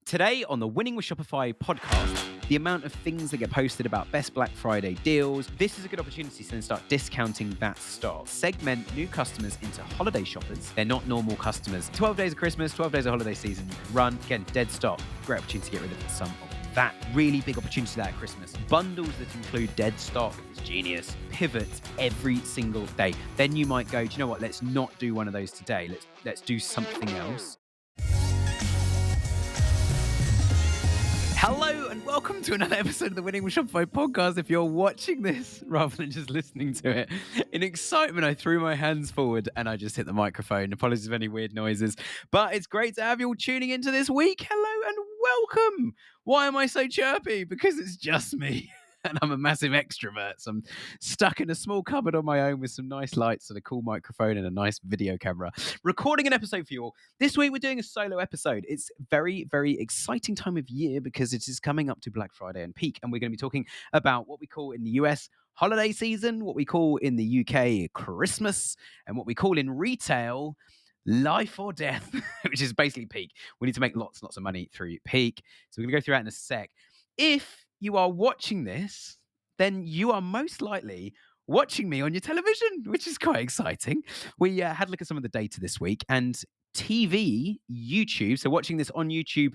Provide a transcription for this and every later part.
Today on the Winning with Shopify podcast, the amount of things that get posted about best Black Friday deals. This is a good opportunity to then start discounting that stock. Segment new customers into holiday shoppers. They're not normal customers. 12 days of Christmas, 12 days of holiday season. You can run. Again, dead stock. Great opportunity to get rid of some of that. Really big opportunity there at Christmas. Bundles that include dead stock is genius. Pivots every single day. Then you might go, do you know what? Let's not do one of those today. Let's do something else. Hello and welcome to another episode of the Winning with Shopify podcast. If you're watching this rather than just listening to it, in excitement, I threw my hands forward and I just hit the microphone. Apologies for any weird noises, but it's great to have you all tuning into this week. Hello and welcome. Why am I so chirpy? Because it's just me. And I'm a massive extrovert. So I'm stuck in a small cupboard on my own with some nice lights and a cool microphone and a nice video camera, recording an episode for you all. This week, we're doing a solo episode. It's very, very exciting time of year because it is coming up to Black Friday and peak. And we're going to be talking about what we call in the US holiday season, what we call in the UK Christmas, and what we call in retail life or death, which is basically peak. We need to make lots and lots of money through peak. So we're going to go through that in a sec. If you are watching this, then you are most likely watching me on your television, which is quite exciting. We had a look at some of the data this week, and TV, YouTube, so watching this on YouTube,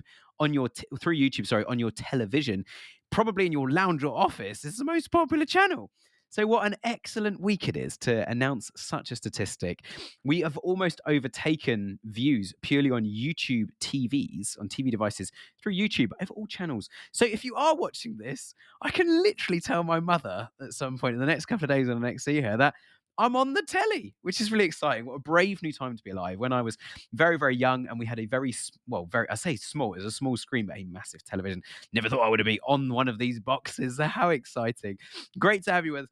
through YouTube, sorry, on your television, probably in your lounge or office, is the most popular channel. So what an excellent week it is to announce such a statistic. We have almost overtaken views purely on YouTube TVs, on TV devices through YouTube over all channels. So if you are watching this, I can literally tell my mother at some point in the next couple of days when I next see her that I'm on the telly, which is really exciting. What a brave new time to be alive. When I was very, very young and we had a I say small, it was a small screen, but a massive television. Never thought I would be on one of these boxes. How exciting. Great to have you with us.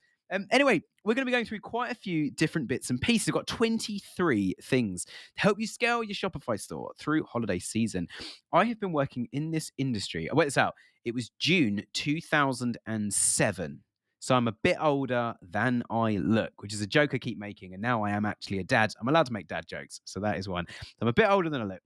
Anyway, we're going to be going through quite a few different bits and pieces. We've got 23 things to help you scale your Shopify store through holiday season. I have been working in this industry. I worked this out. It was June 2007. So I'm a bit older than I look, which is a joke I keep making. And now I am actually a dad. I'm allowed to make dad jokes. So that is one. So I'm a bit older than I look.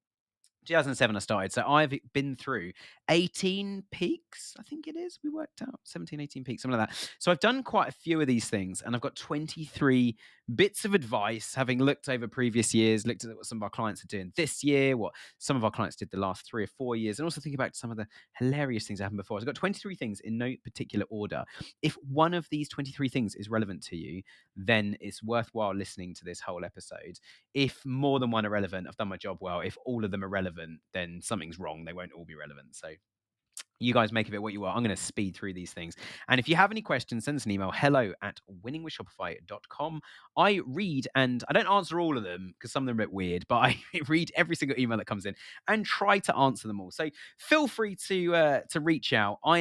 2007 I started, so I've been through 18 peaks, I think it is. We worked out 17, 18 peaks, something like that. So I've done quite a few of these things, and I've got 23 bits of advice, having looked over previous years, looked at what some of our clients are doing this year, what some of our clients did the last 3 or 4 years, and also thinking about some of the hilarious things that happened before. So I've got 23 things in no particular order. If one of these 23 things is relevant to you, then it's worthwhile listening to this whole episode. If more than one are relevant, I've done my job well. If all of them are relevant, then something's wrong. They won't all be relevant. So you guys make of it what you want. I'm going to speed through these things. And if you have any questions, send us an email, hello@winningwithshopify.com. I read, and I don't answer all of them because some of them are a bit weird, but I read every single email that comes in and try to answer them all. So feel free to reach out. I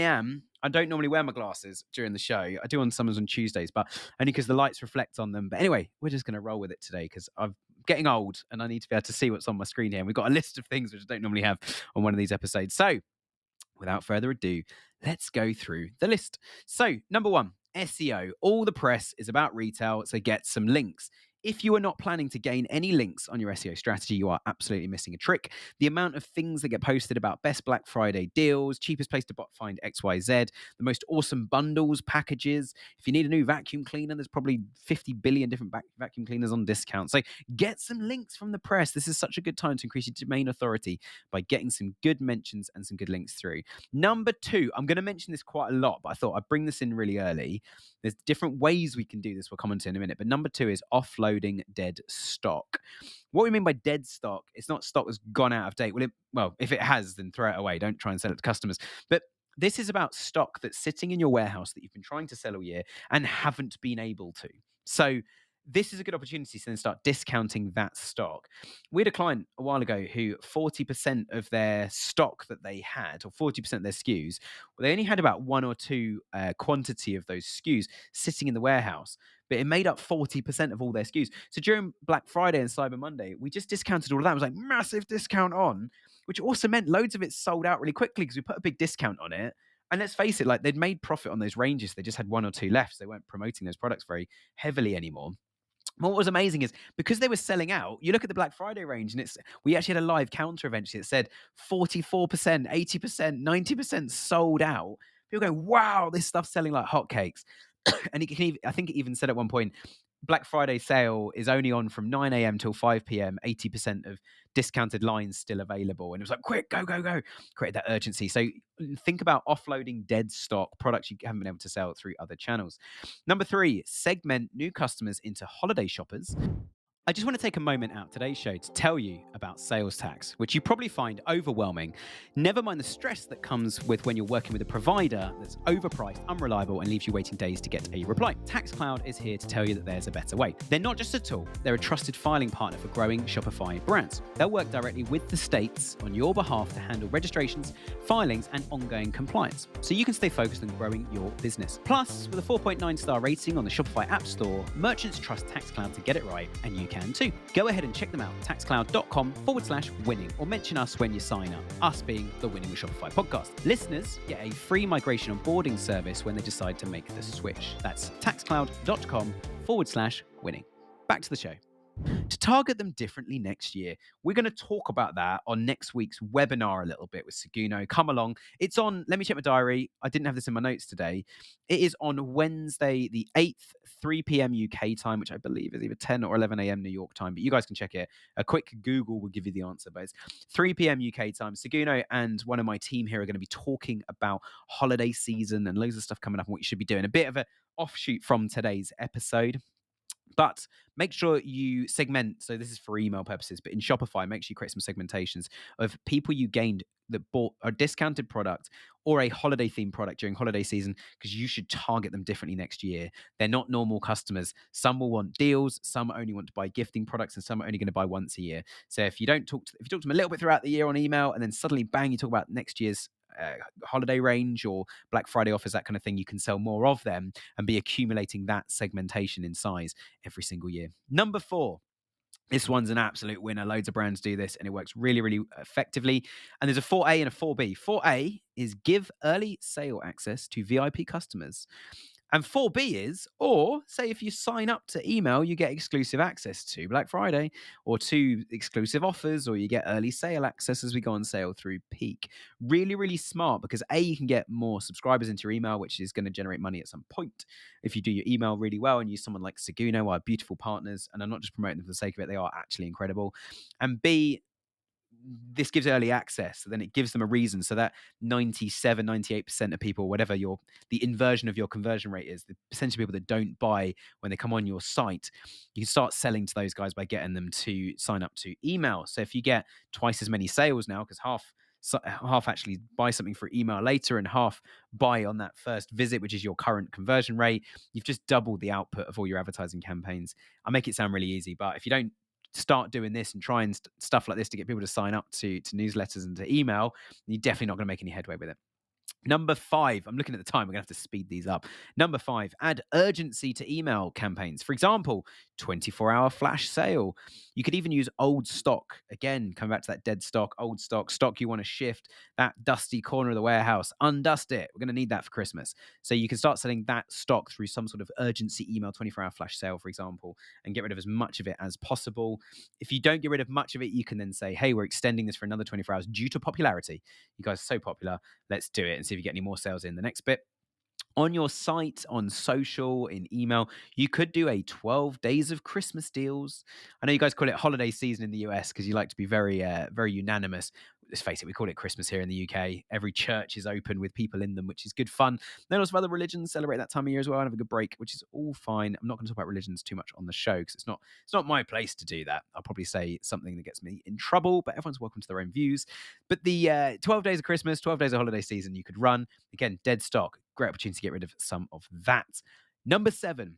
don't normally wear my glasses during the show. I do on summers on Tuesdays, but only because the lights reflect on them. But anyway, we're just going to roll with it today because I'm getting old and I need to be able to see what's on my screen here. And we've got a list of things which I don't normally have on one of these episodes. So without further ado, let's go through the list. So, number 1, SEO. All the press is about retail, so get some links. If you are not planning to gain any links on your SEO strategy, you are absolutely missing a trick. The amount of things that get posted about best Black Friday deals, cheapest place to find XYZ, the most awesome bundles, packages. If you need a new vacuum cleaner, there's probably 50 billion different vacuum cleaners on discount. So get some links from the press. This is such a good time to increase your domain authority by getting some good mentions and some good links through. Number 2, I'm going to mention this quite a lot, but I thought I'd bring this in really early. There's different ways we can do this. We'll come on to in a minute. But number 2 is offloading dead stock. What we mean by dead stock, it's not stock that's gone out of date. Well, if it has, then throw it away. Don't try and sell it to customers. But this is about stock that's sitting in your warehouse that you've been trying to sell all year and haven't been able to. So this is a good opportunity to then start discounting that stock. We had a client a while ago who 40% of their stock that they had, or 40% of their SKUs, they only had about 1 or 2 quantity of those SKUs sitting in the warehouse, but it made up 40% of all their SKUs. So during Black Friday and Cyber Monday, we just discounted all of that. It was like massive discount on, which also meant loads of it sold out really quickly because we put a big discount on it. And let's face it, like they'd made profit on those ranges. They just had 1 or 2 left. So they weren't promoting those products very heavily anymore. What was amazing is because they were selling out, you look at the Black Friday range and we actually had a live counter eventually. It said 44%, 80%, 90% sold out. People go, wow, this stuff's selling like hotcakes. And I think it even said at one point, Black Friday sale is only on from 9 a.m. till 5 p.m. 80% of discounted lines still available. And it was like, quick, go, go, go. Create that urgency. So think about offloading dead stock, products you haven't been able to sell through other channels. Number 3, segment new customers into holiday shoppers. I just want to take a moment out today's show to tell you about sales tax, which you probably find overwhelming. Never mind the stress that comes with when you're working with a provider that's overpriced, unreliable, and leaves you waiting days to get a reply. TaxCloud is here to tell you that there's a better way. They're not just a tool, they're a trusted filing partner for growing Shopify brands. They'll work directly with the states on your behalf to handle registrations, filings, and ongoing compliance, so you can stay focused on growing your business. Plus, with a 4.9 star rating on the Shopify App Store, merchants trust TaxCloud to get it right, and you can too. Go ahead and check them out, taxcloud.com/winning, or mention us when you sign up, us being the Winning with Shopify podcast. Listeners get a free migration onboarding service when they decide to make the switch. That's taxcloud.com/winning. Back to the show. To target them differently next year, we're going to talk about that on next week's webinar a little bit with Seguno. Come along. It's on, let me check my diary. I didn't have this in my notes today. It is on Wednesday, the 8th, 3 p.m. UK time, which I believe is either 10 or 11 a.m. New York time, but you guys can check it. A quick Google will give you the answer, but it's 3 p.m. UK time. Seguno and one of my team here are going to be talking about holiday season and loads of stuff coming up and what you should be doing. A bit of an offshoot from today's episode. But make sure you segment. So this is for email purposes, but in Shopify, make sure you create some segmentations of people you gained that bought a discounted product or a holiday themed product during holiday season, because you should target them differently next year. They're not normal customers. Some will want deals, some only want to buy gifting products, and some are only going to buy once a year. So if you talk to them a little bit throughout the year on email, and then suddenly bang, you talk about next year's holiday range or Black Friday offers, that kind of thing, you can sell more of them and be accumulating that segmentation in size every single year. Number 4, this one's an absolute winner. Loads of brands do this and it works really, really effectively. And there's a 4A and a 4B. 4A is give early sale access to VIP customers. And 4B is, or say if you sign up to email, you get exclusive access to Black Friday or to exclusive offers, or you get early sale access as we go on sale through peak. Really, really smart, because A, you can get more subscribers into your email, which is going to generate money at some point. If you do your email really well and use someone like Seguno, our beautiful partners, and I'm not just promoting them for the sake of it, they are actually incredible. And B, this gives early access, so then it gives them a reason, so that 97, 98% of people, whatever the inversion of your conversion rate is, the percentage of people that don't buy when they come on your site, you can start selling to those guys by getting them to sign up to email. So if you get twice as many sales now, because half actually buy something for email later and half buy on that first visit, which is your current conversion rate, you've just doubled the output of all your advertising campaigns. I make it sound really easy, but if you don't start doing this and trying stuff like this to get people to sign up to newsletters and to email, you're definitely not going to make any headway with it. Number 5, I'm looking at the time, we're going to have to speed these up. Number 5, add urgency to email campaigns. For example, 24-hour flash sale. You could even use old stock. Again, coming back to that dead stock, old stock you want to shift, that dusty corner of the warehouse, undust it. We're going to need that for Christmas. So you can start selling that stock through some sort of urgency email, 24-hour flash sale, for example, and get rid of as much of it as possible. If you don't get rid of much of it, you can then say, hey, we're extending this for another 24 hours due to popularity. You guys are so popular. Let's do it and see if you get any more sales in the next bit. On your site, on social, in email, you could do a 12 days of Christmas deals. I know you guys call it holiday season in the US because you like to be very, very unanimous. Let's face it, we call it Christmas here in the UK. Every church is open with people in them, which is good fun. Then lots of other religions celebrate that time of year as well and have a good break, which is all fine. I'm not going to talk about religions too much on the show because it's not my place to do that. I'll probably say something that gets me in trouble, but everyone's welcome to their own views. But the 12 days of Christmas, 12 days of holiday season you could run. Again, dead stock. Great opportunity to get rid of some of that. Number 7,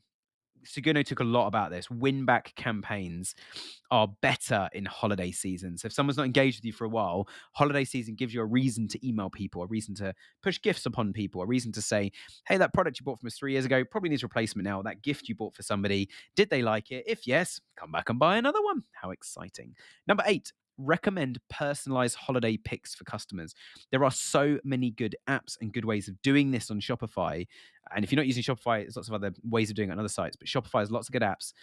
Seguno took a lot about this. Win back campaigns are better in holiday season. So if someone's not engaged with you for a while, holiday season gives you a reason to email people, a reason to push gifts upon people, a reason to say, hey, that product you bought from us 3 years ago probably needs replacement now. That gift you bought for somebody, did they like it? If yes, come back and buy another one. How exciting. Number 8, recommend personalized holiday picks for customers. There are so many good apps and good ways of doing this on Shopify. And if you're not using Shopify, there's lots of other ways of doing it on other sites, but Shopify has lots of good apps.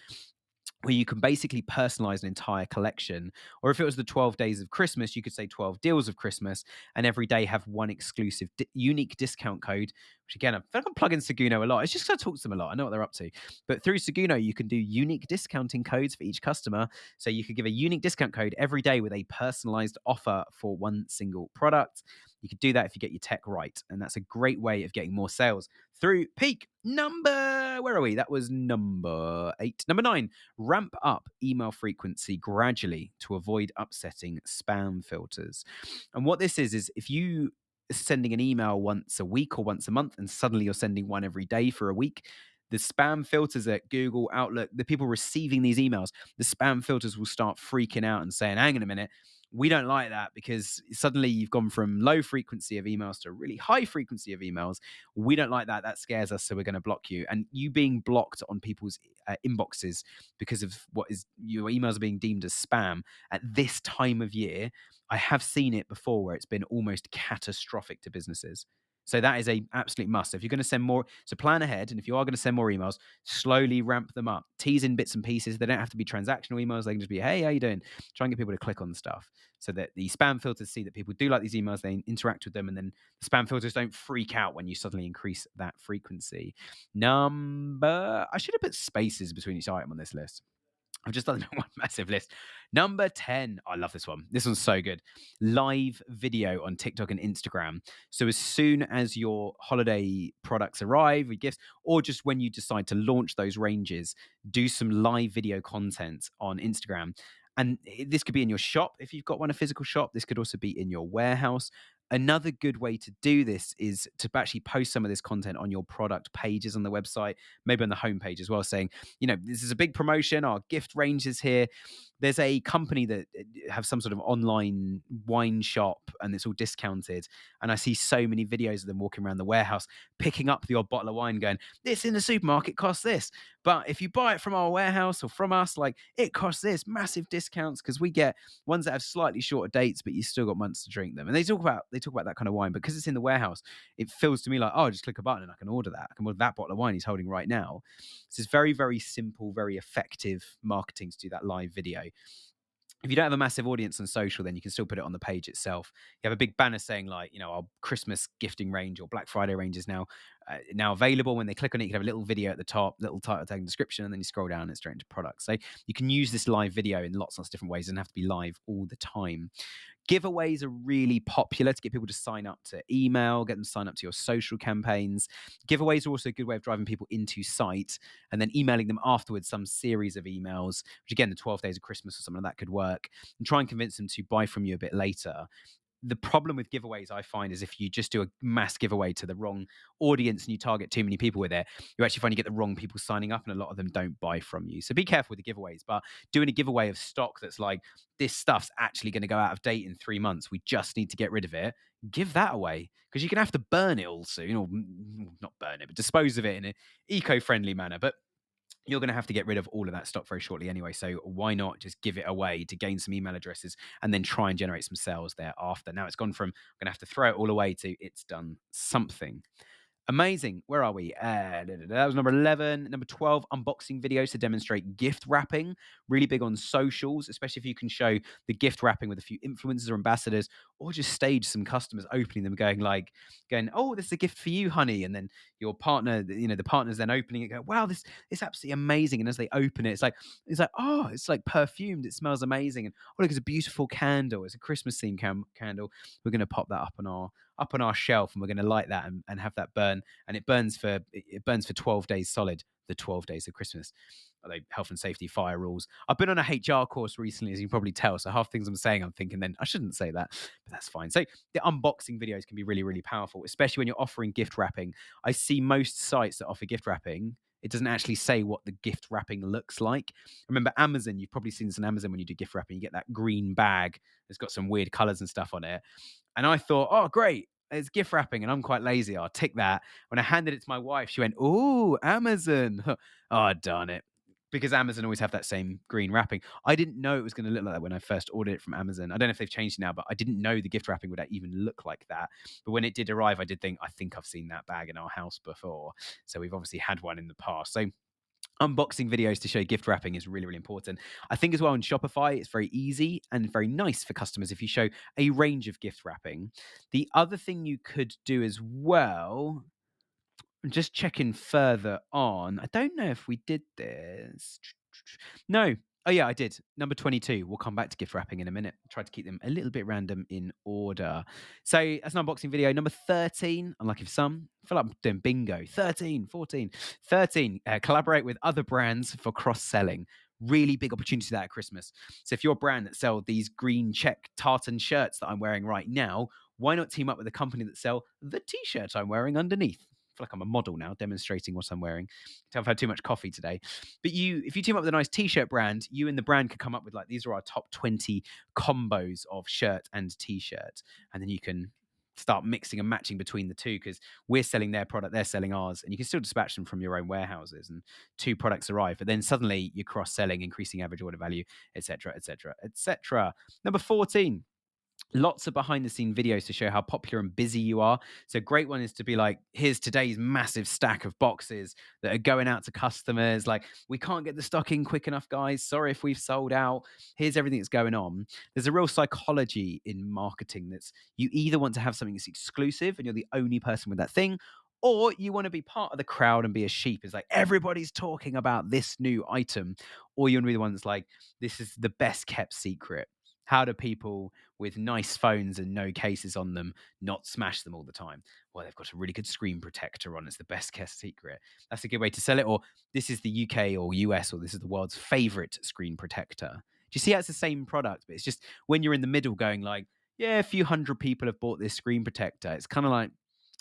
where you can basically personalize an entire collection. Or if it was the 12 days of Christmas, you could say 12 deals of Christmas, and every day have one exclusive unique discount code, which again, I feel like I'm plugging Seguno a lot. It's just because I talk to them a lot. I know what they're up to. But through Seguno, you can do unique discounting codes for each customer. So you could give a unique discount code every day with a personalized offer for one single product. You could do that if you get your tech right. And that's a great way of getting more sales through Peak. Where are we? That was number 8. Number 9, ramp up email frequency gradually to avoid upsetting spam filters. And what this is if you are sending an email once a week or once a month and suddenly you're sending one every day for a week, the spam filters at Google, Outlook, the people receiving these emails, the spam filters will start freaking out and saying, hang on a minute, we don't like that, because suddenly you've gone from low frequency of emails to really high frequency of emails. We don't like that. That scares us. So we're going to block you. And you being blocked on people's inboxes because of what is your emails are being deemed as spam at this time of year, I have seen it before where it's been almost catastrophic to businesses. So that is a absolute must. If you're going to send more, so plan ahead. And if you are going to send more emails, slowly ramp them up. Tease in bits and pieces. They don't have to be transactional emails. They can just be, hey, how you doing? Try and get people to click on stuff so that the spam filters see that people do like these emails. They interact with them. And then the spam filters don't freak out when you suddenly increase that frequency. I should have put spaces between each item on this list. I've just done one massive list. Number 10. I love this one. This one's so good. Live video on TikTok and Instagram. So as soon as your holiday products arrive with gifts, or just when you decide to launch those ranges, do some live video content on Instagram. And this could be in your shop if you've got a physical shop. This could also be in your warehouse. Another good way to do this is to actually post some of this content on your product pages on the website, maybe on the homepage as well, saying, this is a big promotion. Our gift range is here. There's a company that have some sort of online wine shop and it's all discounted. And I see so many videos of them walking around the warehouse, picking up the odd bottle of wine going, this in the supermarket costs this. But if you buy it from our warehouse or from us, like it costs this, massive discounts, because we get ones that have slightly shorter dates, but you still got months to drink them. And they talk about that kind of wine, because it's in the warehouse. It feels to me like, oh, just click a button and I can order that. I can order that bottle of wine he's holding right now. So it's very, very simple, very effective marketing to do that live video. If you don't have a massive audience on social, then you can still put it on the page itself. You have a big banner saying like, our Christmas gifting range or Black Friday range is now available. When they click on it, you can have a little video at the top, little title tag and description, and then you scroll down and it's straight into products. So you can use this live video in lots of different ways. It doesn't have to be live all the time. Giveaways are really popular to get people to sign up to email, get them to sign up to your social campaigns. Giveaways are also a good way of driving people into site and then emailing them afterwards some series of emails, which again, the 12 days of Christmas or something like that could work, and try and convince them to buy from you a bit later. The problem with giveaways, I find, is if you just do a mass giveaway to the wrong audience and you target too many people with it, you actually find you get the wrong people signing up, and a lot of them don't buy from you. So be careful with the giveaways. But doing a giveaway of stock that's like, this stuff's actually going to go out of date in 3 months, we just need to get rid of it, give that away, because you're going to have to burn it all soon, or not burn it, but dispose of it in an eco-friendly manner. But you're going to have to get rid of all of that stock very shortly anyway. So why not just give it away to gain some email addresses and then try and generate some sales thereafter? Now it's gone from I'm going to have to throw it all away to it's done something. Amazing. Where are we? That was number 11. Number 12, unboxing videos to demonstrate gift wrapping. Really big on socials, especially if you can show the gift wrapping with a few influencers or ambassadors, or just stage some customers opening them, going, oh, this is a gift for you, honey. And then your partner, the partner's then opening it, go, wow, this is absolutely amazing. And as they open it, it's like, oh, it's like perfumed. It smells amazing. And oh, look, it's a beautiful candle. It's a Christmas themed candle. We're going to pop that up on our shelf, and we're going to light that and have that burn, and it burns for 12 days solid, the 12 days of Christmas. Although health and safety, fire rules. I've been on a HR course recently, as you can probably tell, so half things I'm saying, I'm thinking then I shouldn't say that, but that's fine. So the unboxing videos can be really, really powerful, especially when you're offering gift wrapping. I see most sites that offer gift wrapping, it doesn't actually say what the gift wrapping looks like. Remember Amazon, you've probably seen this on Amazon when you do gift wrapping, you get that green bag that's got some weird colors and stuff on it. And I thought, oh, great, it's gift wrapping, and I'm quite lazy. I'll tick that. When I handed it to my wife, she went, oh, Amazon. Oh, darn it. Because Amazon always have that same green wrapping. I didn't know it was going to look like that when I first ordered it from Amazon. I don't know if they've changed it now, but I didn't know the gift wrapping would even look like that. But when it did arrive, I did think, I think I've seen that bag in our house before. So we've obviously had one in the past. So Unboxing videos to show gift wrapping is really, really important. I think as well on Shopify, it's very easy and very nice for customers if you show a range of gift wrapping. The other thing you could do as well, I'm just checking further on. I don't know if we did this. No. Oh, yeah, I did. Number 22. We'll come back to gift wrapping in a minute. Try to keep them a little bit random in order. So that's an unboxing video. Number 13, unlucky for some. I feel like I'm doing bingo. 13, 14. 13, collaborate with other brands for cross-selling. Really big opportunity that at Christmas. So if you're a brand that sell these green check tartan shirts that I'm wearing right now, why not team up with a company that sell the t-shirt I'm wearing underneath? I feel like I'm a model now, demonstrating what I'm wearing. I've had too much coffee today. But if you team up with a nice t-shirt brand, you and the brand could come up with like, these are our top 20 combos of shirt and t-shirt. And then you can start mixing and matching between the two, because we're selling their product, they're selling ours, and you can still dispatch them from your own warehouses, and two products arrive. But then suddenly you're cross-selling, increasing average order value, etc., etc., etc. Number 14. Lots of behind the scene videos to show how popular and busy you are. So a great one is to be like, here's today's massive stack of boxes that are going out to customers. Like, we can't get the stock in quick enough, guys. Sorry if we've sold out. Here's everything that's going on. There's a real psychology in marketing that's, you either want to have something that's exclusive and you're the only person with that thing, or you want to be part of the crowd and be a sheep. It's like, everybody's talking about this new item. Or you want to be the one that's like, this is the best kept secret. How do people with nice phones and no cases on them not smash them all the time? Well, they've got a really good screen protector on. It's the best kept secret. That's a good way to sell it. Or this is the UK or US, or this is the world's favorite screen protector. Do you see how it's the same product? But it's just when you're in the middle going like, yeah, a few hundred people have bought this screen protector. It's kind of like,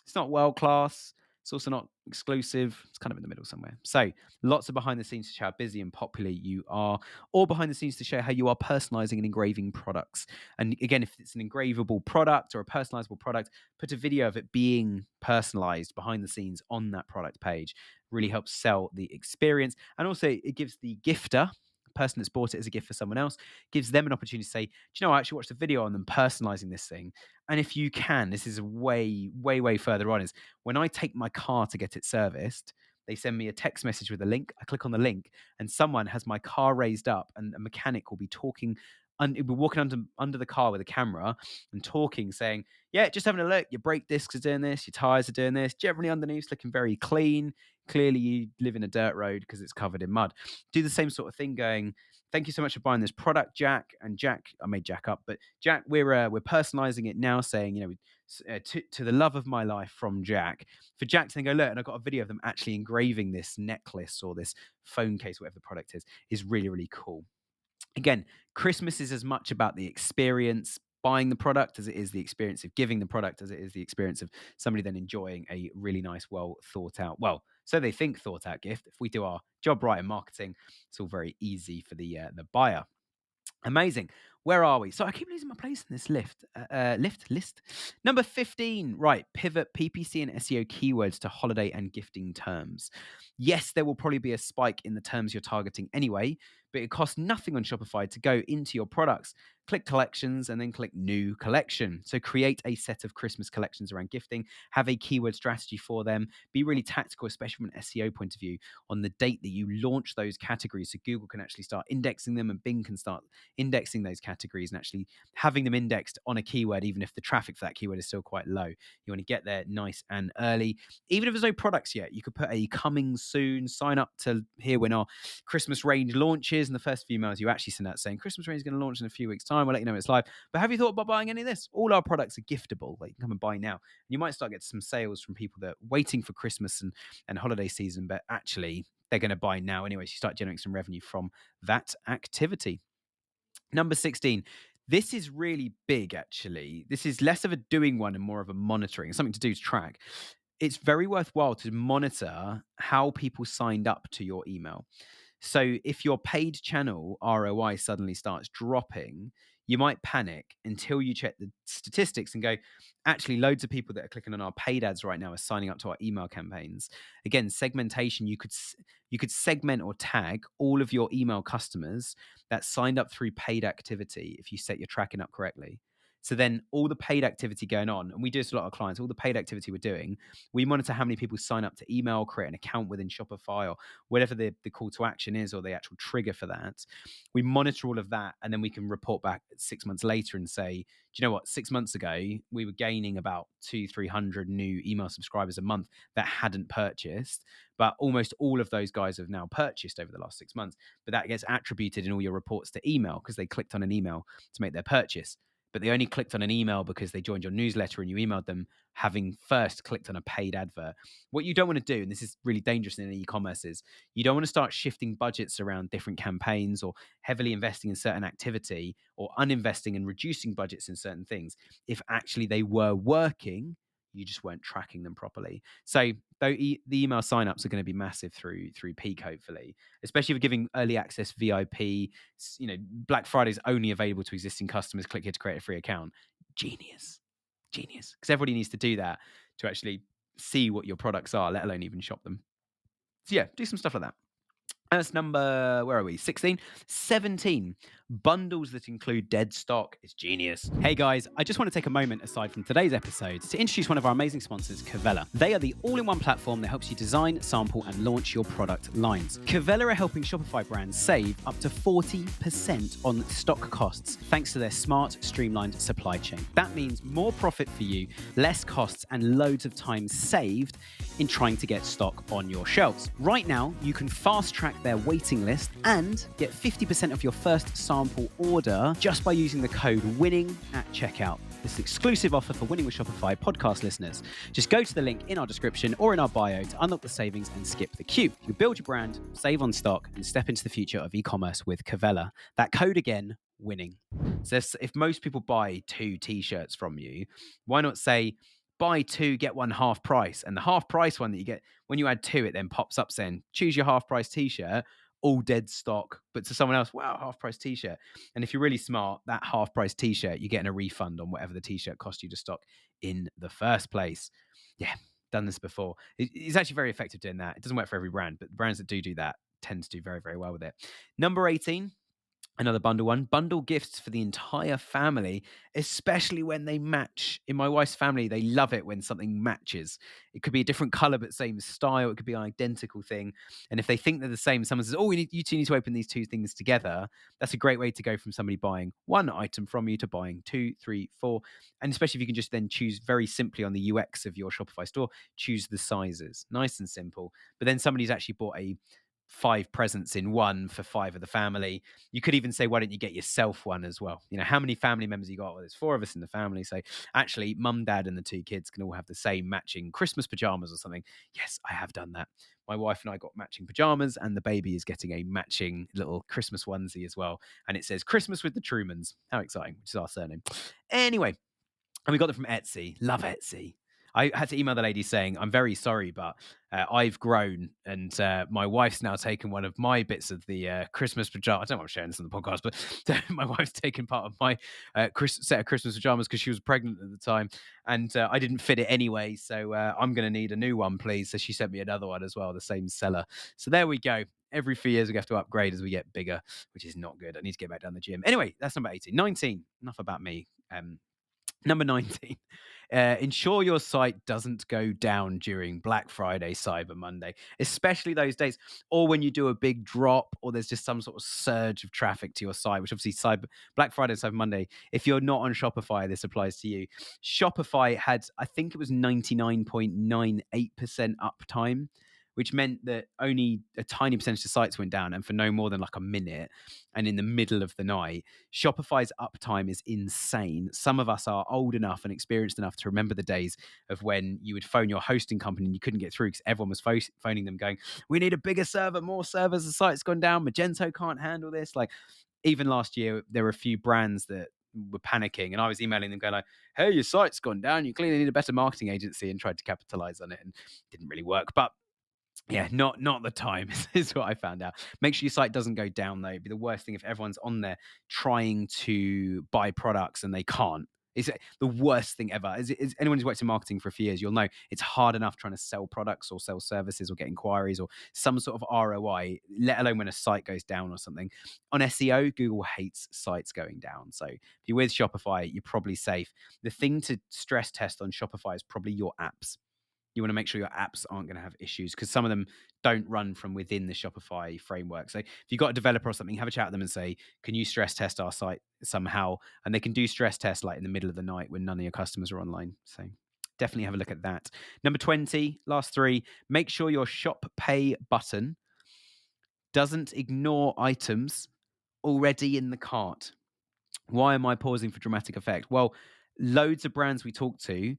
it's not world class. It's also not exclusive. It's kind of in the middle somewhere. So lots of behind the scenes to show how busy and popular you are, or behind the scenes to show how you are personalizing and engraving products. And again, if it's an engravable product or a personalizable product, put a video of it being personalized behind the scenes on that product page. Really helps sell the experience. And also it gives the gifter, the person that's bought it as a gift for someone else, gives them an opportunity to say, do you know, I actually watched a video on them personalizing this thing. And if you can, this is way, way, way further on, is when I take my car to get it serviced, they send me a text message with a link. I click on the link and someone has my car raised up, and a mechanic will be talking, and we're walking under the car with a camera and talking, saying, yeah, just having a look, your brake discs are doing this, your tires are doing this, generally underneath's looking very clean. Clearly you live in a dirt road because it's covered in mud. Do the same sort of thing, going, thank you so much for buying this product, Jack. And Jack, I made Jack up, but Jack, we're personalizing it now, saying, to the love of my life from Jack. For Jack to then go, look, and I've got a video of them actually engraving this necklace or this phone case, whatever the product is really, really cool. Again, Christmas is as much about the experience buying the product as it is the experience of giving the product, as it is the experience of somebody then enjoying a really nice, well thought out, well, so they think thought out gift. If we do our job right in marketing, it's all very easy for the buyer. Amazing. Where are we? So I keep losing my place in this list. Number 15. Right. Pivot PPC and SEO keywords to holiday and gifting terms. Yes, there will probably be a spike in the terms you're targeting anyway, but it costs nothing on Shopify to go into your products, click collections, and then click new collection. So create a set of Christmas collections around gifting, have a keyword strategy for them, be really tactical, especially from an SEO point of view, on the date that you launch those categories, so Google can actually start indexing them and Bing can start indexing those categories and actually having them indexed on a keyword, even if the traffic for that keyword is still quite low. You want to get there nice and early. Even if there's no products yet, you could put a coming soon, sign up to here when our Christmas range launches, and the first few emails you actually send out saying Christmas range is going to launch in a few weeks' time. We'll let you know it's live. But have you thought about buying any of this? All our products are giftable. Like, you can come and buy now. And you might start getting some sales from people that are waiting for Christmas and holiday season, but actually they're going to buy now anyway. So you start generating some revenue from that activity. Number 16. This is really big, actually. This is less of a doing one and more of a monitoring. It's something to do to track. It's very worthwhile to monitor how people signed up to your email. So if your paid channel ROI suddenly starts dropping, you might panic until you check the statistics and go, actually, loads of people that are clicking on our paid ads right now are signing up to our email campaigns. Again, segmentation, you could segment or tag all of your email customers that signed up through paid activity if you set your tracking up correctly. So then all the paid activity going on, and we do this a lot of clients, all the paid activity we're doing, we monitor how many people sign up to email, create an account within Shopify, or whatever the call to action is, or the actual trigger for that. We monitor all of that, and then we can report back 6 months later and say, do you know what? 6 months ago, we were gaining about 200-300 new email subscribers a month that hadn't purchased, but almost all of those guys have now purchased over the last 6 months. But that gets attributed in all your reports to email because they clicked on an email to make their purchase. But they only clicked on an email because they joined your newsletter and you emailed them, having first clicked on a paid advert. What you don't want to do, and this is really dangerous in e-commerce, is you don't want to start shifting budgets around different campaigns or heavily investing in certain activity or uninvesting and reducing budgets in certain things if actually they were working, you just weren't tracking them properly. So the email signups are going to be massive through peak, hopefully, especially if you're giving early access VIP. Black Friday is only available to existing customers. Click here to create a free account. Genius, because everybody needs to do that to actually see what your products are, let alone even shop them. So yeah, do some stuff like that. That's number, where are we? 16. 17. Bundles that include dead stock is genius. Hey guys, I just want to take a moment aside from today's episodes to introduce one of our amazing sponsors, Cavella. They are the all-in-one platform that helps you design, sample, and launch your product lines. Cavella are helping Shopify brands save up to 40% on stock costs thanks to their smart, streamlined supply chain. That means more profit for you, less costs, and loads of time saved in trying to get stock on your shelves. Right now, you can fast track their waiting list and get 50% of your first sample order just by using the code WINNING at checkout. This is an exclusive offer for Winning with Shopify podcast listeners. Just go to the link in our description or in our bio to unlock the savings and skip the queue. You build your brand, save on stock, and step into the future of e-commerce with Cavella. That code again, WINNING. So if most people buy 2 t-shirts from you, why not say, buy 2, get 1 half price? And the half price one that you get, when you add 2, it then pops up saying, choose your half price t-shirt, all dead stock. But to someone else, wow, half price t-shirt. And if you're really smart, that half price t-shirt, you're getting a refund on whatever the t-shirt cost you to stock in the first place. Yeah, done this before. It's actually very effective doing that. It doesn't work for every brand, but the brands that do that tend to do very, very well with it. Number 18. Another bundle one. Bundle gifts for the entire family, especially when they match. In my wife's family, they love it when something matches. It could be a different color, but same style. It could be an identical thing. And if they think they're the same, someone says, oh, you two need to open these 2 things together. That's a great way to go from somebody buying 1 item from you to buying 2, 3, 4. And especially if you can just then choose very simply on the UX of your Shopify store, choose the sizes. Nice and simple. But then somebody's actually bought a 5 presents in one for 5 of the family. You could even say, why don't you get yourself one as well? How many family members you got? Well, there's 4 of us in the family. So actually, mum, dad, and the 2 kids can all have the same matching Christmas pajamas or something. Yes, I have done that. My wife and I got matching pajamas, and the baby is getting a matching little Christmas onesie as well. And it says Christmas with the Trumans. How exciting, which is our surname. Anyway, and we got them from Etsy. Love Etsy. I had to email the lady saying, I'm very sorry, but I've grown and my wife's now taken one of my bits of the Christmas pajamas. I don't know if I'm sharing this on the podcast, but my wife's taken part of my set of Christmas pajamas because she was pregnant at the time and I didn't fit it anyway. So I'm going to need a new one, please. So she sent me another one as well, the same seller. So there we go. Every few years we have to upgrade as we get bigger, which is not good. I need to get back down the gym. Anyway, that's number 18. 19, enough about me. Number 19, ensure your site doesn't go down during Black Friday, Cyber Monday, especially those days, or when you do a big drop or there's just some sort of surge of traffic to your site, which obviously Black Friday, Cyber Monday, if you're not on Shopify, this applies to you. Shopify had, I think it was 99.98% uptime, which meant that only a tiny percentage of sites went down and for no more than like a minute and in the middle of the night. Shopify's uptime is insane. Some of us are old enough and experienced enough to remember the days of when you would phone your hosting company and you couldn't get through because everyone was phoning them going, we need a bigger server, more servers, the site's gone down, Magento can't handle this. Like even last year, there were a few brands that were panicking and I was emailing them going like, hey, your site's gone down, you clearly need a better marketing agency, and tried to capitalize on it and didn't really work. But yeah, not the time is what I found out. Make sure your site doesn't go down though. It'd be the worst thing if everyone's on there trying to buy products and they can't. It's the worst thing ever. As anyone who's worked in marketing for a few years, you'll know it's hard enough trying to sell products or sell services or get inquiries or some sort of ROI, let alone when a site goes down or something. On SEO, Google hates sites going down. So if you're with Shopify, you're probably safe. The thing to stress test on Shopify is probably your apps. You want to make sure your apps aren't going to have issues because some of them don't run from within the Shopify framework. So if you've got a developer or something, have a chat with them and say, can you stress test our site somehow? And they can do stress tests like in the middle of the night when none of your customers are online. So definitely have a look at that. Number 20, last three, make sure your shop pay button doesn't ignore items already in the cart. Why am I pausing for dramatic effect? Well, loads of brands we talk to,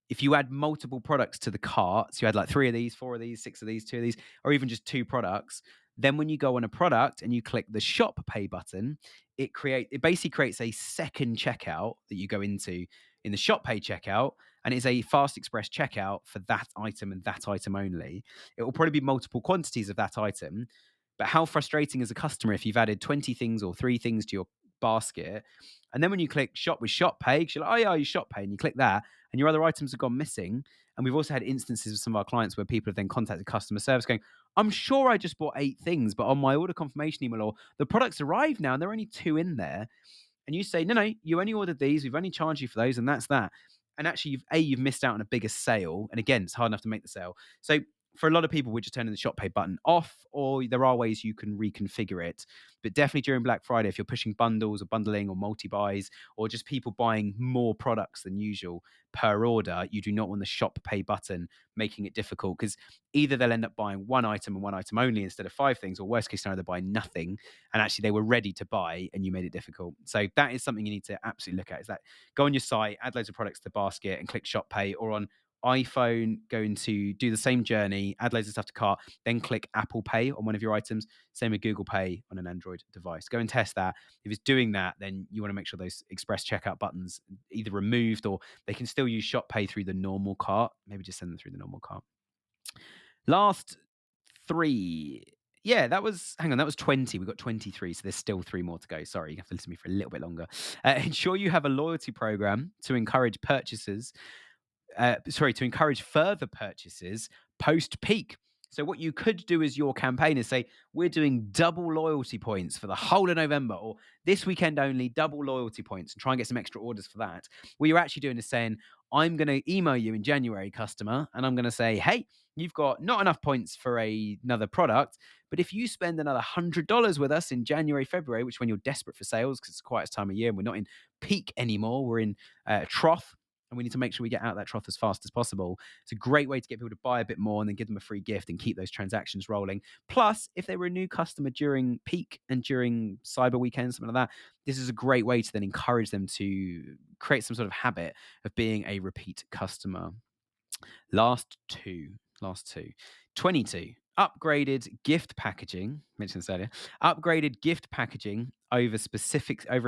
if you add multiple products to the cart, so you had like 3 of these, 4 of these, 6 of these, 2 of these, or even just 2 products, then when you go on a product and you click the shop pay button, it basically creates a second checkout that you go into in the shop pay checkout, and it's a fast express checkout for that item and that item only. It will probably be multiple quantities of that item, but how frustrating as a customer if you've added 20 things or 3 things to your basket, and then when you click shop with shop pay, you're like, oh yeah, you shop pay, and you click that, and your other items have gone missing. And we've also had instances with some of our clients where people have then contacted customer service going, I'm sure I just bought 8 things, but on my order confirmation email, or the products arrived now and there are only 2 in there. And you say, no, you only ordered these. We've only charged you for those, and that's that. And actually, you've missed out on a bigger sale. And again, it's hard enough to make the sale. So for a lot of people, we're just turning the shop pay button off, or there are ways you can reconfigure it. But definitely during Black Friday, if you're pushing bundles or bundling or multi-buys, or just people buying more products than usual per order, you do not want the shop pay button making it difficult, because either they'll end up buying one item and one item only instead of 5 things, or worst case scenario, they're buying nothing and actually they were ready to buy and you made it difficult. So that is something you need to absolutely look at, is that go on your site, add loads of products to the basket and click shop pay, or on iPhone, going to do the same journey, add loads of stuff to cart, then click Apple Pay on one of your items. Same with Google Pay on an Android device. Go and test that. If it's doing that, then you want to make sure those express checkout buttons either removed, or they can still use shop pay through the normal cart. Maybe just send them through the normal cart. Last 3. Yeah, that was 20. We've got 23, so there's still 3 more to go. Sorry, you have to listen to me for a little bit longer. Ensure you have a loyalty program to encourage purchases. To encourage further purchases post-peak. So what you could do as your campaign is say, we're doing double loyalty points for the whole of November, or this weekend only, double loyalty points, and try and get some extra orders for that. What you're actually doing is saying, I'm going to email you in January, customer, and I'm going to say, hey, you've got not enough points for another product, but if you spend another $100 with us in January, February, which when you're desperate for sales, because it's the quietest time of year and we're not in peak anymore, we're in trough, and we need to make sure we get out of that trough as fast as possible. It's a great way to get people to buy a bit more and then give them a free gift and keep those transactions rolling. Plus, if they were a new customer during peak and during Cyber Weekend, something like that, this is a great way to then encourage them to create some sort of habit of being a repeat customer. Last two. 22. Upgraded gift packaging. Mentioned this earlier. Upgraded gift packaging over a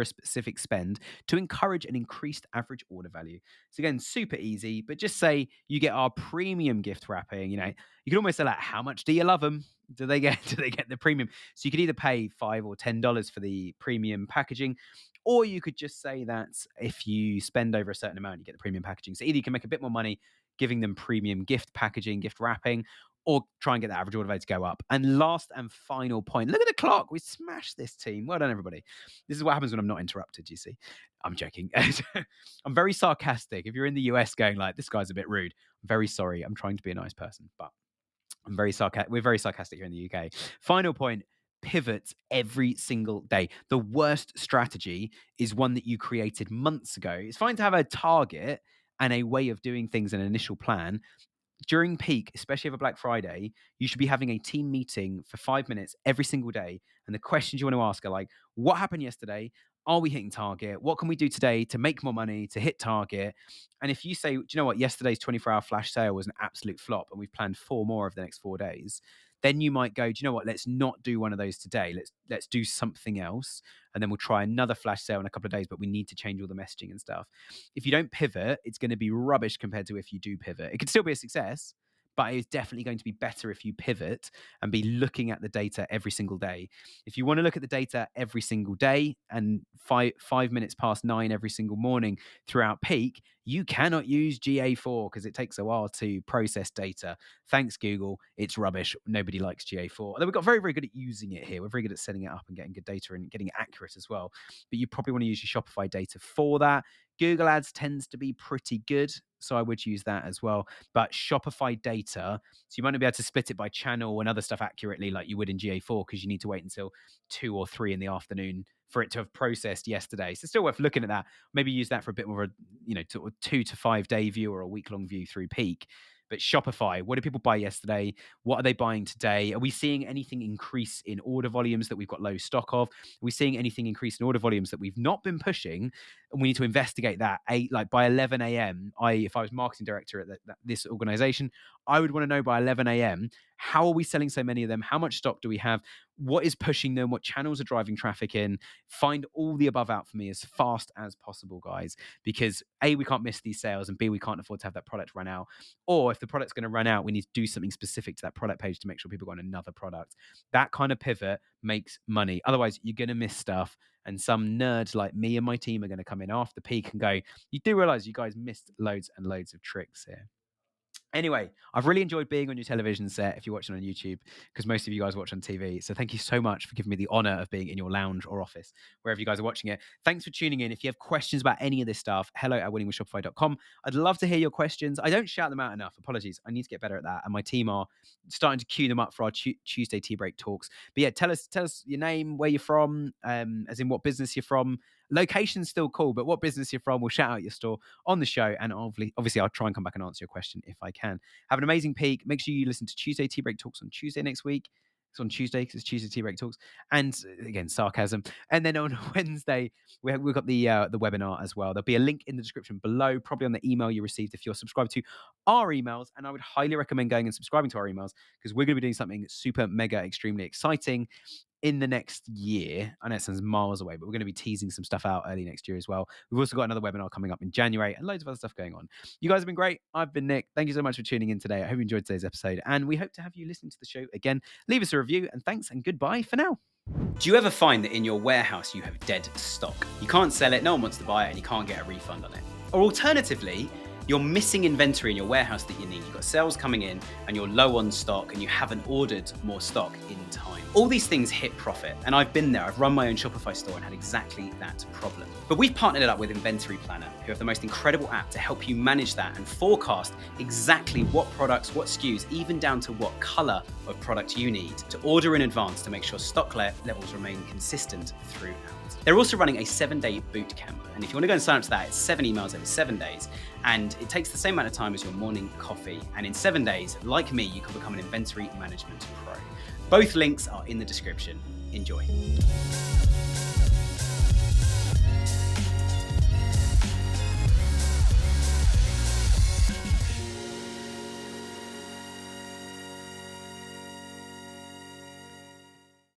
specific spend to encourage an increased average order value. So again, super easy, but just say you get our premium gift wrapping. You can almost say like, how much do you love them? Do they get the premium? So you could either pay $5 or $10 for the premium packaging, or you could just say that if you spend over a certain amount, you get the premium packaging. So either you can make a bit more money giving them premium gift packaging, gift wrapping, or try and get the average order value to go up. And last and final point, look at the clock. We smashed this, team. Well done, everybody. This is what happens when I'm not interrupted, you see. I'm joking. I'm very sarcastic. If you're in the US going like, this guy's a bit rude, I'm very sorry. I'm trying to be a nice person, but I'm very sarcastic. We're very sarcastic here in the UK. Final point, pivot every single day. The worst strategy is one that you created months ago. It's fine to have a target and a way of doing things, an initial plan. During peak, especially over Black Friday, you should be having a team meeting for 5 minutes every single day. And the questions you want to ask are like, what happened yesterday? Are we hitting target? What can we do today to make more money, to hit target? And if you say, do you know what, yesterday's 24-hour flash sale was an absolute flop and we've planned 4 more over the next 4 days, then you might go, do you know what, let's not do one of those today. Let's do something else. And then we'll try another flash sale in a couple of days, but we need to change all the messaging and stuff. If you don't pivot, it's going to be rubbish compared to if you do pivot. It could still be a success, but it's definitely going to be better if you pivot and be looking at the data every single day. If you want to look at the data every single day and 5 minutes past 9 every single morning throughout peak, you cannot use GA4 because it takes a while to process data. Thanks, Google. It's rubbish. Nobody likes GA4. Although we've got very, very good at using it here. We're very good at setting it up and getting good data and getting it accurate as well. But you probably want to use your Shopify data for that. Google Ads tends to be pretty good, so I would use that as well. But Shopify data, so you might not be able to split it by channel and other stuff accurately like you would in GA4 because you need to wait until 2 or 3 in the afternoon for it to have processed yesterday. So still worth looking at that. Maybe use that for a bit more of a 2 to 5 day view or a week-long view through peak. But Shopify, what did people buy yesterday? What are they buying today? Are we seeing anything increase in order volumes that we've got low stock of? Are we seeing anything increase in order volumes that we've not been pushing? And we need to investigate that. Like by 11 a.m., if I was marketing director at this organization, I would want to know by 11 a.m., how are we selling so many of them? How much stock do we have? What is pushing them? What channels are driving traffic in? Find all the above out for me as fast as possible, guys, because A, we can't miss these sales, and B, we can't afford to have that product run out. Or if the product's going to run out, we need to do something specific to that product page to make sure people go on another product. That kind of pivot makes money. Otherwise, you're going to miss stuff. And some nerds like me and my team are going to come in after peak and go, you do realize you guys missed loads and loads of tricks here. Anyway, I've really enjoyed being on your television set if you're watching on YouTube, because most of you guys watch on TV. So thank you so much for giving me the honor of being in your lounge or office, wherever you guys are watching it. Thanks for tuning in. If you have questions about any of this stuff, hello@winningwithshopify.com. I'd love to hear your questions. I don't shout them out enough. Apologies. I need to get better at that. And my team are starting to queue them up for our Tuesday tea break talks. But yeah, tell us your name, where you're from, as in what business you're from. Location's still cool, but what business you're from, we'll shout out your store on the show. And obviously, I'll try and come back and answer your question if I can. Have an amazing peak. Make sure you listen to Tuesday Tea Break Talks on Tuesday next week. It's on Tuesday because it's Tuesday Tea Break Talks. And again, sarcasm. And then on Wednesday, we've got the webinar as well. There'll be a link in the description below, probably on the email you received if you're subscribed to our emails. And I would highly recommend going and subscribing to our emails because we're going to be doing something super, mega, extremely exciting in the next year. I know it sounds miles away, but we're going to be teasing some stuff out early next year as well. We've also got another webinar coming up in January and loads of other stuff going on. You guys have been great. I've been Nick. Thank you so much for tuning in today. I hope you enjoyed today's episode, and we hope to have you listening to the show again. Leave us a review, and thanks and goodbye for now. Do you ever find that in your warehouse you have dead stock? You can't sell it, no one wants to buy it, and you can't get a refund on it. Or alternatively, you're missing inventory in your warehouse that you need. You've got sales coming in and you're low on stock and you haven't ordered more stock in time. All these things hit profit, and I've been there. I've run my own Shopify store and had exactly that problem. But we've partnered it up with Inventory Planner, who have the most incredible app to help you manage that and forecast exactly what products, what SKUs, even down to what color of product you need to order in advance to make sure stock levels remain consistent throughout. They're also running a 7-day boot camp. And if you want to go and sign up to that, it's 7 emails over 7 days. And it takes the same amount of time as your morning coffee. And in 7 days, like me, you can become an inventory management pro. Both links are in the description. Enjoy.